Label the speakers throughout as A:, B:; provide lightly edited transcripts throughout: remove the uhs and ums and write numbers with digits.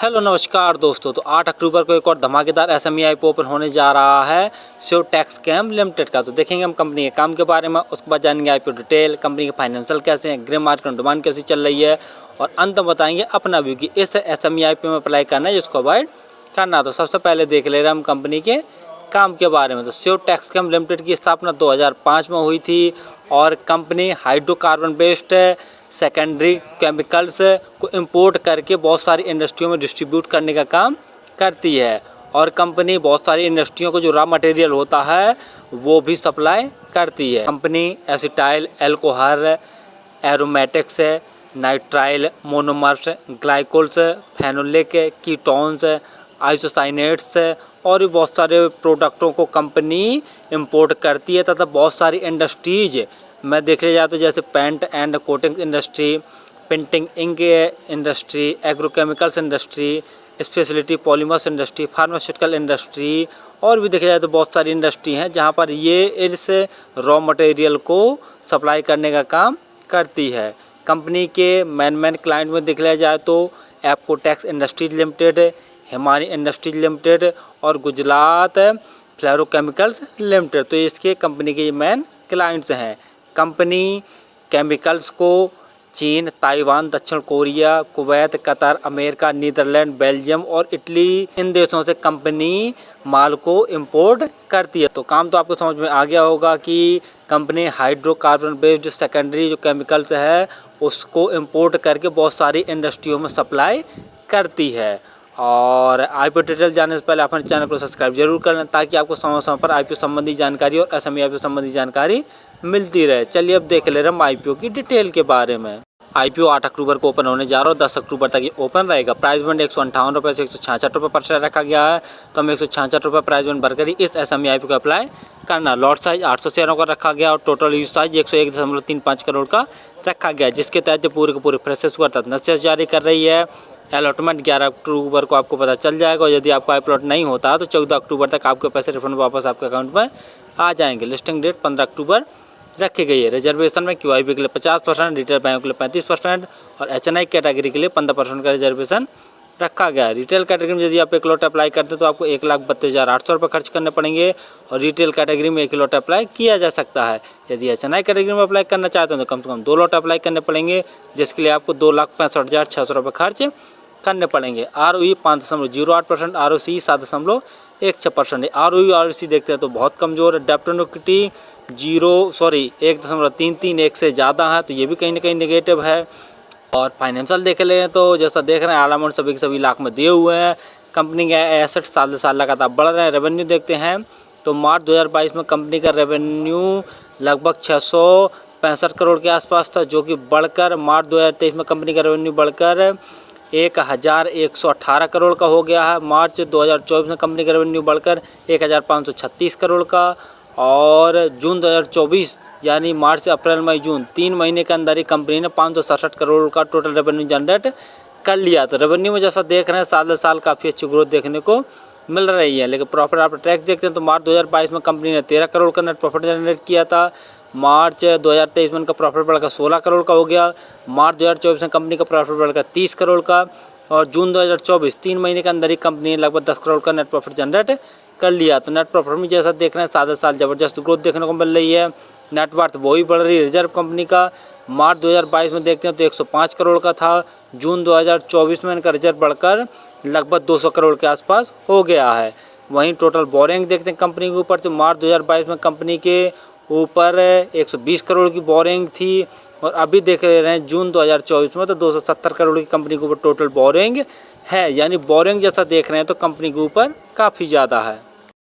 A: Hello नमस्कार दोस्तों। तो 8 अक्टूबर को एक और धमाकेदार एसएमई आईपीओ ओपन होने जा रहा है श्योर टेक्सकेम लिमिटेड का। तो देखेंगे हम कंपनी के काम के बारे में, उसके बाद जानेंगे आईपीओ डिटेल, कंपनी के फाइनेंशियल कैसे हैं, ग्रे मार्केट में डिमांड कैसी चल रही है, और अंत में बताएंगे अपना व्यू कि इस एसएमई आईपीओ में अप्लाई करना है जिसको अवॉइड करना। तो सबसे पहले देख ले रहे हैं हम कंपनी के काम के बारे में। तो श्योर टेक्सकेम लिमिटेड की स्थापना 2005 में हुई थी और company hydrocarbon based secondary chemicals को इंपोर्ट करके बहुत सारी इंडस्ट्रियों में डिस्ट्रीब्यूट करने का काम करती है। और कंपनी बहुत सारी इंडस्ट्रियों को जो रॉ मटेरियल होता है वो भी सप्लाई करती है। Company acetyl, alcohol, aromatics, nitrile, monomers, glycols, phenolic, ketones, isocyanates और भी बहुत सारे प्रोडक्टों को कंपनी इंपोर्ट करती है तथा बहुत सारी इंडस्ट्रीज में देख लिया जाए तो जैसे paint and coating industry, printing ink industry, agrochemicals industry, speciality polymers industry, pharmaceutical industry और भी देखा जाए तो बहुत सारी इंडस्ट्री हैं जहां पर ये इस रॉ मटेरियल को सप्लाई करने का काम करती है। कंपनी के मेन क्लाइंट में देख लिया जाए तो Apcotex industries limited, Himani industries limited और गुजरात फ्लोरोकेमिकल्स लिमिटेड। तो इसके कंपनी के मेन क्लाइंट्स हैं। कंपनी केमिकल्स को चीन, ताइवान, दक्षिण Korea, Kuwait, Qatar, America, Netherland, Belgium और इटली इन देशों से कंपनी माल को इंपोर्ट करती है। तो काम तो आपको समझ में आ गया होगा कि कंपनी हाइड्रोकार्बन बेस्ड सेकेंडरी जो केमिकल्स है उसको इंपोर्ट करके बहुत सारी इंडस्ट्रियों में सप्लाई करती है। और आईपीओ डिटेल जानने से पहले अपने चैनल को सब्सक्राइब जरूर कर लें ताकि आपको समय समय पर आईपीओ संबंधी जानकारी और एसएमई आईपीओ संबंधी जानकारी मिलती रहे। चलिए अब देख ले रहे हम आईपीओ की डिटेल के बारे में। आईपीओ 8 अक्टूबर को ओपन होने जा रहा है और 10 अक्टूबर तक ये ओपन रहेगा। प्राइस बैंड 158 रुपये से 166 रुपये पर शेयर रखा गया है। तो हम 166 रुपये प्राइस बैंड भरकर ही इस एसएमई आईपीओ को अप्लाई करना। लॉट साइज 800 शेयरों का रखा गया और टोटल यूज साइज 101.35 करोड़ का रखा गया, जिसके तहत पूरे के पूरे फ्रेशर्स को अर्थात नसेस जारी कर रही है। अलॉटमेंट 11 अक्टूबर को आपको पता चल जाएगा और यदि आपका प्लॉट नहीं होता तो 14 अक्टूबर तक आपके पैसे रिफंड वापस आपके अकाउंट में आ जाएंगे। लिस्टिंग डेट 15 अक्टूबर रखी गई है। रिजर्वेशन में क्यूआईबी के लिए 50%, रिटेल बैंक के लिए 35% और एचएनआई कैटेगरी के लिए 15% का रिजर्वेशन रखा गया है। रिटेल कैटेगरी में यदि आप एक लॉट अप्लाई करते हैं तो आपको 1,32,800 रुपये खर्च करने पड़ेंगे और रिटेल कैटेगरी में एक लॉट अप्लाई किया जा सकता है। यदि एचएनआई कैटेगरी में अप्लाई करना चाहते हैं तो कम से कम 2 लॉट अप्लाई करने पड़ेंगे, जिसके लिए आपको 2,65,600 रुपये खर्च करने पड़ेंगे। ROE 5.08%, ROC 7.16%। ROE देखते हैं तो बहुत कमज़ोर है। डेब्ट टू इक्विटी 1.331 से ज़्यादा है, तो ये भी कहीं ना कहीं नेगेटिव है। और फाइनेंशियल देख ले तो जैसा देख रहे हैं अलाउंस सभी के सभी लाख में दिए हुए हैं। कंपनी के एसेट साल साल लगातार बढ़ रहे हैं। रेवेन्यू देखते हैं तो मार्च 2022 में कंपनी का रेवेन्यू लगभग 665 करोड़ के आसपास था, जो कि बढ़कर मार्च 2023 में कंपनी का रेवेन्यू बढ़कर 1,118 करोड़ का हो गया है। मार्च 2024 में कंपनी का रेवेन्यू बढ़कर 1,536 करोड़ का और जून 2024 यानी मार्च, अप्रैल, मई, जून 3 महीने के अंदर ही कंपनी ने 567 करोड़ का टोटल रेवेन्यू जनरेट कर लिया। तो रेवेन्यू में जैसा देख रहे हैं साल साल काफ़ी अच्छी ग्रोथ देखने को मिल रही है। लेकिन प्रॉफिट आफ्टर टैक्स देखते हैं तो मार्च 2022 में कंपनी ने 13 करोड़ का नेट प्रॉफिट जनरेट किया था। मार्च 2023 में उनका प्रॉफिट बढ़कर 16 करोड़ का हो गया। मार्च 2024 में कंपनी का प्रॉफिट बढ़कर 30 करोड़ का और जून 2024 3 महीने के अंदर ही कंपनी ने लगभग 10 करोड़ का नेट प्रॉफिट जनरेट कर लिया। तो नेट प्रॉफिट में जैसा देख रहे हैं साल साल ज़बरदस्त ग्रोथ देखने को मिल रही है। नेटवर्थ वही बढ़ रही है। रिजर्व कंपनी का मार्च 2022 में देखते हैं तो 105 करोड़ का था। जून 2024 में इनका रिजर्व बढ़कर लगभग 200 करोड़ के आसपास हो गया है। वहीं टोटल बोरिंग देखते हैं कंपनी के ऊपर तो मार्च 2022 में कंपनी के ऊपर 120 करोड़ की बोरिंग थी और अभी देख रहे हैं जून 2024 में तो 270 करोड़ की कंपनी के ऊपर टोटल बोरिंग है। यानी बोरिंग जैसा देख रहे हैं तो कंपनी के ऊपर काफ़ी ज़्यादा है।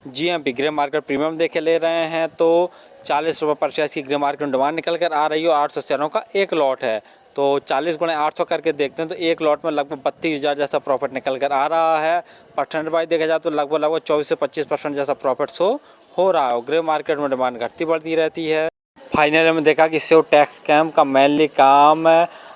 A: GMP ग्रे मार्केट प्रीमियम देखे ले रहे हैं तो 40 रुपये पर शेयर की ग्रे मार्केट में डिमांड निकल कर आ रही है। 800 शेयरों का एक लॉट है तो 40 × 800 करके देखते हैं तो एक लॉट में लगभग 32,000 जैसा प्रॉफिट निकल कर आ रहा है। परसेंट वाइज देखा जाए तो लगभग 24 से 25% जैसा प्रॉफिट शो हो रहा है। ग्रे मार्केट में डिमांड घटती बढ़ती रहती है। फाइनल में देखा कि श्योर टेक्सकेम का मेनली काम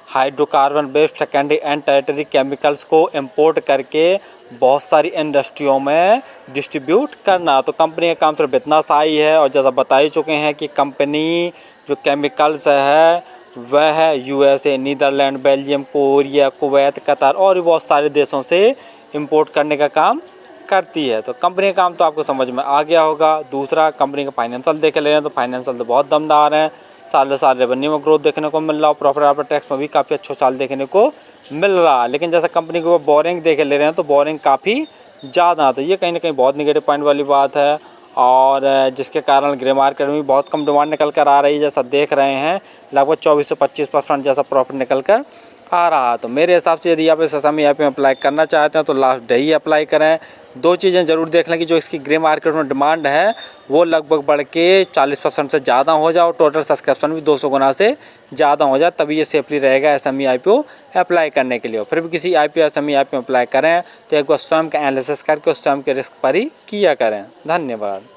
A: hydrocarbon based secondary and territory chemicals को इंपोर्ट करके बहुत सारी इंडस्ट्रियों में डिस्ट्रीब्यूट करना। तो कंपनी का काम सिर्फ इतना सा ही है और जैसा बता ही चुके हैं कि कंपनी जो केमिकल्स है वह है USA, Netherland, Belgium, Korea, Kuwait, Qatar और भी बहुत सारे देशों से इंपोर्ट करने का काम करती है। तो कंपनी का काम तो आपको समझ में आ गया होगा। दूसरा, कंपनी का फाइनेंशियल देख ले रहे हैं तो फाइनेंशियल तो बहुत दमदार हैं। साल साल रेवेन्यू में ग्रोथ देखने को मिल रहा है, प्रॉफिट आफ्टर टैक्स में भी काफ़ी अच्छा साल देखने को मिल रहा है। लेकिन जैसा कंपनी को बोरिंग देख ले रहे हैं तो बोरिंग काफ़ी ज़्यादा, तो ये कहीं ना कहीं बहुत निगेटिव पॉइंट वाली बात है। और जिसके कारण ग्रे मार्केट में भी बहुत कम डिमांड निकल कर आ रही है। जैसा देख रहे हैं लगभग 24 से 25% जैसा प्रॉफिट निकल कर आ रहा है। तो मेरे हिसाब से यदि आप इस SME में अप्लाई करना चाहते हैं तो लास्ट डे ही अप्लाई करें। दो चीज़ें ज़रूर देख लें कि जो इसकी ग्रे मार्केट में डिमांड है वो लगभग बढ़ के 40% से ज़्यादा हो जाए और टोटल सब्सक्रिप्शन भी 200 गुना से ज़्यादा हो जाए, तभी ये सेफली रहेगा SME IPO अप्लाई करने के लिए। फिर भी किसी IPO SME में अप्लाई करें तो एक बार स्वयं का एनालिसिस करके उस स्वयं के रिस्क पर ही किया करें। धन्यवाद।